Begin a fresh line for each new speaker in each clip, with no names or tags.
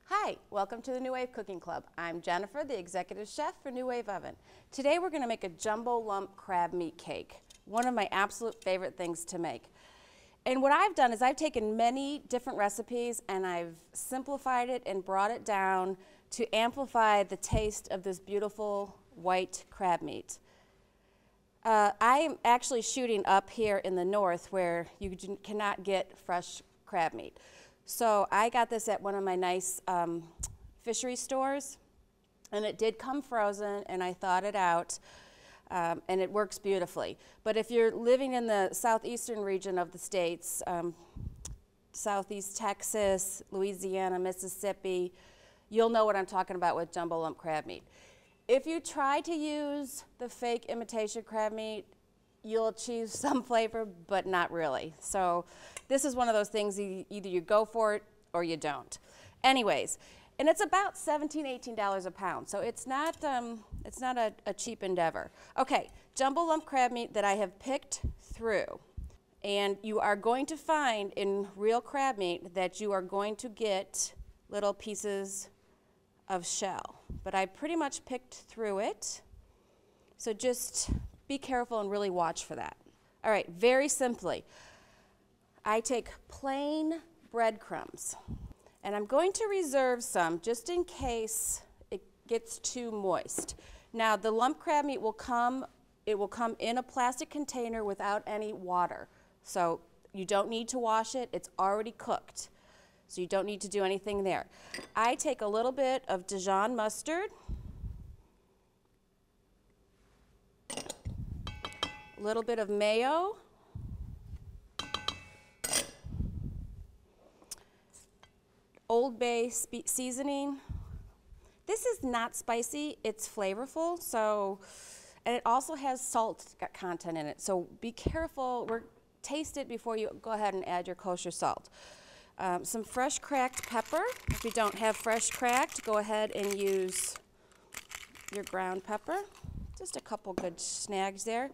Hi, welcome to the New Wave Cooking Club. I'm Jennifer, the executive chef for New Wave Oven. Today we're going to make a jumbo lump crab meat cake, one of my absolute favorite things to make. And what I've done is I've taken many different recipes and I've simplified it and brought it down to amplify the taste of this beautiful white crab meat. I'm actually shooting up here in the north where you cannot get fresh crab meat. So I got this at one of my nice fishery stores, and it did come frozen, and I thawed it out, and it works beautifully. But if you're living in the southeastern region of the states, southeast Texas, Louisiana, Mississippi, you'll know what I'm talking about with jumbo lump crab meat. If you try to use the fake imitation crab meat, you'll achieve some flavor, but not really. So this is one of those things, either you go for it or you don't. Anyways, and it's about $17, $18 a pound, so it's not a cheap endeavor. Okay, jumbo lump crab meat that I have picked through. And you are going to find in real crab meat that you are going to get little pieces of shell. But I pretty much picked through it, so just be careful and really watch for that. All right, very simply, I take plain breadcrumbs, and I'm going to reserve some just in case it gets too moist. Now, the lump crab meat will come in a plastic container without any water. So you don't need to wash it, it's already cooked. So you don't need to do anything there. I take a little bit of Dijon mustard, a little bit of mayo, Old Bay seasoning. This is not spicy, it's flavorful, so, and it also has salt content in it, so be careful, taste it before you go ahead and add your kosher salt. Some fresh cracked pepper. If you don't have fresh cracked, go ahead and use your ground pepper. Just a couple good snags there.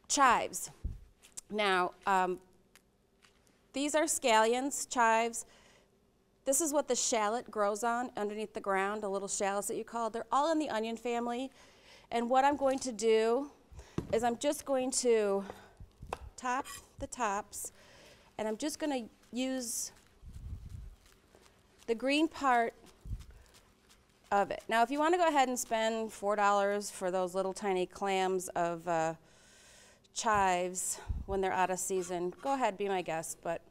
Chives. Now, these are scallions, chives. This is what the shallot grows on underneath the ground, the little shallots that you call. They're all in the onion family. And what I'm going to do is I'm just going to top the tops, and I'm just going to use the green part of it. Now, if you want to go ahead and spend $4 for those little tiny clams of chives when they're out of season, go ahead, be my guest, but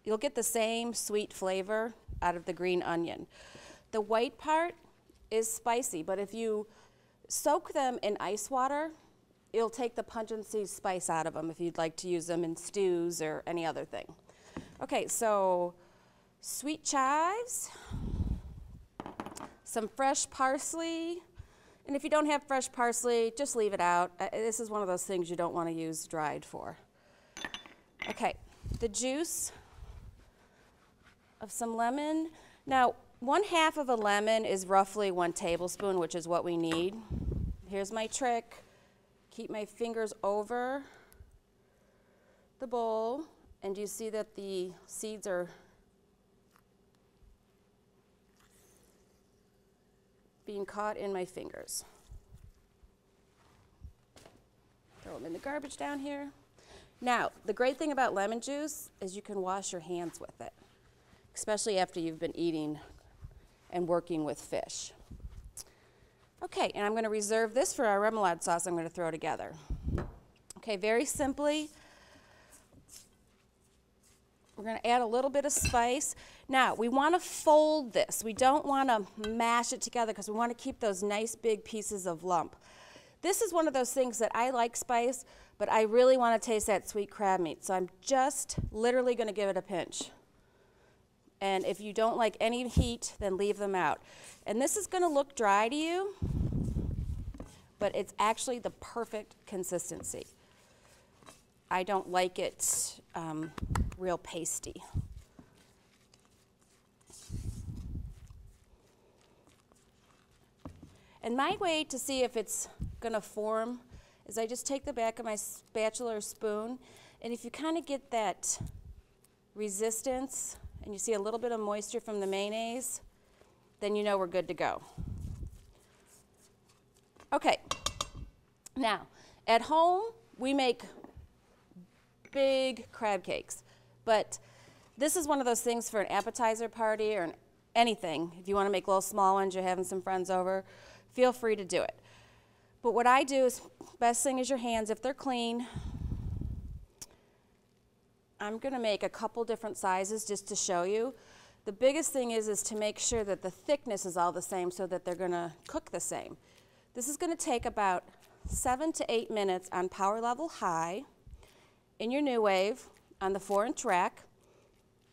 you'll get the same sweet flavor out of the green onion. The white part is spicy, but if you soak them in ice water, it'll take the pungency spice out of them if you'd like to use them in stews or any other thing. Okay, so sweet chives, some fresh parsley, and if you don't have fresh parsley, just leave it out. This is one of those things you don't want to use dried for. Okay, the juice of some lemon. Now, 1/2 of a lemon is roughly 1 tablespoon, which is what we need. Here's my trick. Keep my fingers over the bowl, and you see that the seeds are being caught in my fingers. Throw them in the garbage down here. Now, the great thing about lemon juice is you can wash your hands with it, especially after you've been eating and working with fish. Okay, and I'm going to reserve this for our remoulade sauce I'm going to throw together. Okay, very simply, we're going to add a little bit of spice. Now, we want to fold this. We don't want to mash it together because we want to keep those nice big pieces of lump. This is one of those things that I like spice, but I really want to taste that sweet crab meat, so I'm just literally going to give it a pinch. And if you don't like any heat, then leave them out. And this is going to look dry to you, but it's actually the perfect consistency. I don't like it real pasty. And my way to see if it's going to form is I just take the back of my spatula or spoon, and if you kind of get that resistance and you see a little bit of moisture from the mayonnaise, then you know we're good to go. Okay, now at home we make big crab cakes, but this is one of those things for an appetizer party or anything. If you want to make little small ones, you're having some friends over, feel free to do it. But what I do is, best thing is your hands, if they're clean. I'm going to make a couple different sizes just to show you. The biggest thing is to make sure that the thickness is all the same so that they're going to cook the same. This is going to take about 7 to 8 minutes on power level high in your New Wave on the 4-inch rack,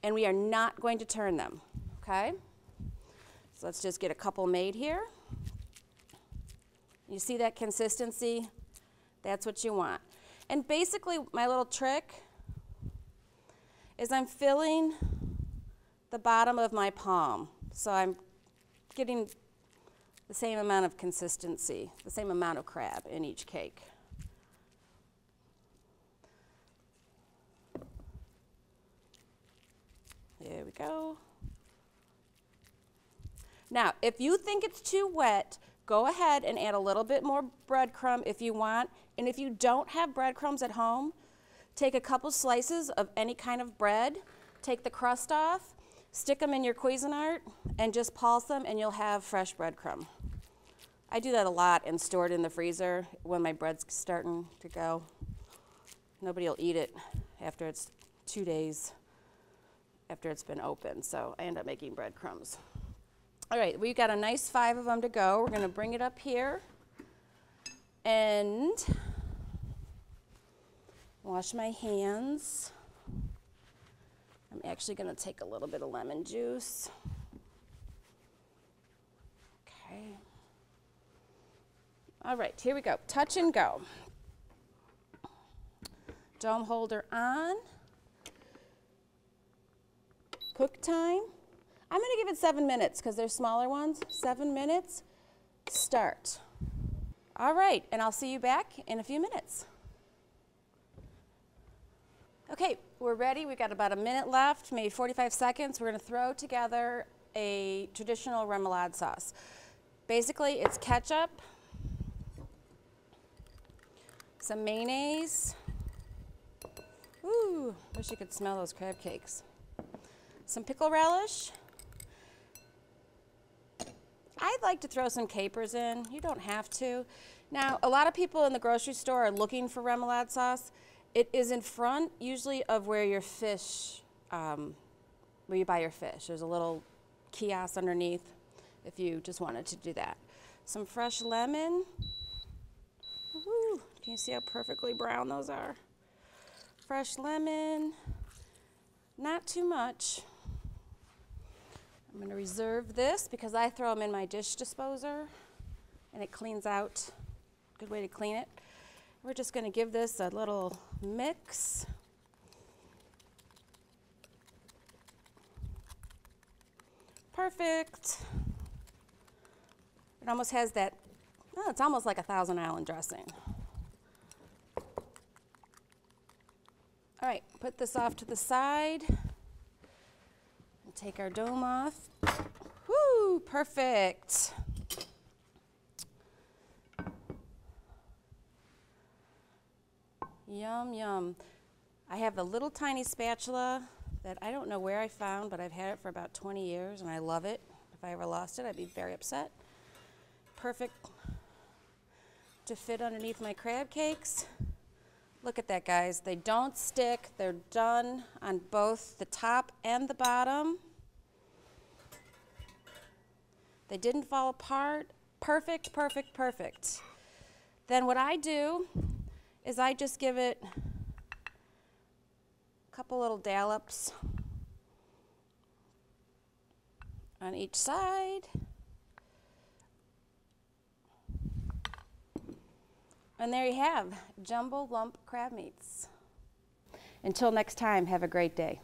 and we are not going to turn them, okay? So let's just get a couple made here. You see that consistency? That's what you want. And basically my little trick is I'm filling the bottom of my palm. So I'm getting the same amount of consistency, the same amount of crab in each cake. There we go. Now, if you think it's too wet, go ahead and add a little bit more breadcrumb if you want. And if you don't have breadcrumbs at home, take a couple slices of any kind of bread, take the crust off, stick them in your Cuisinart, and just pulse them, and you'll have fresh breadcrumb. I do that a lot and store it in the freezer when my bread's starting to go. Nobody will eat it after it's 2 days after it's been open, so I end up making breadcrumbs. All right, we've got a nice 5 of them to go. We're going to bring it up here and wash my hands. I'm actually going to take a little bit of lemon juice. Okay. All right, here we go. Touch and go. Dome holder on. Cook time. I'm going to give it 7 minutes because they're smaller ones. 7 minutes. Start. All right, and I'll see you back in a few minutes. Okay, we're ready. We've got about a minute left, maybe 45 seconds. We're going to throw together a traditional remoulade sauce. Basically, it's ketchup, some mayonnaise. Ooh, wish you could smell those crab cakes. Some pickle relish. I'd like to throw some capers in. You don't have to. Now, a lot of people in the grocery store are looking for remoulade sauce. It is in front, usually, of where your fish, where you buy your fish. There's a little kiosk underneath if you just wanted to do that. Some fresh lemon. Woo, can you see how perfectly brown those are? Fresh lemon, not too much. I'm going to reserve this because I throw them in my dish disposer and it cleans out. Good way to clean it. We're just going to give this a little mix. Perfect. It almost has that, oh, it's almost like a Thousand Island dressing. All right, put this off to the side. And take our dome off. Woo, perfect. Yum, yum. I have a little tiny spatula that I don't know where I found, but I've had it for about 20 years and I love it. If I ever lost it, I'd be very upset. Perfect to fit underneath my crab cakes. Look at that, guys. They don't stick. They're done on both the top and the bottom. They didn't fall apart. Perfect, perfect, perfect. Then what I do is I just give it a couple little dollops on each side. And there you have jumbo lump crab meats. Until next time, have a great day.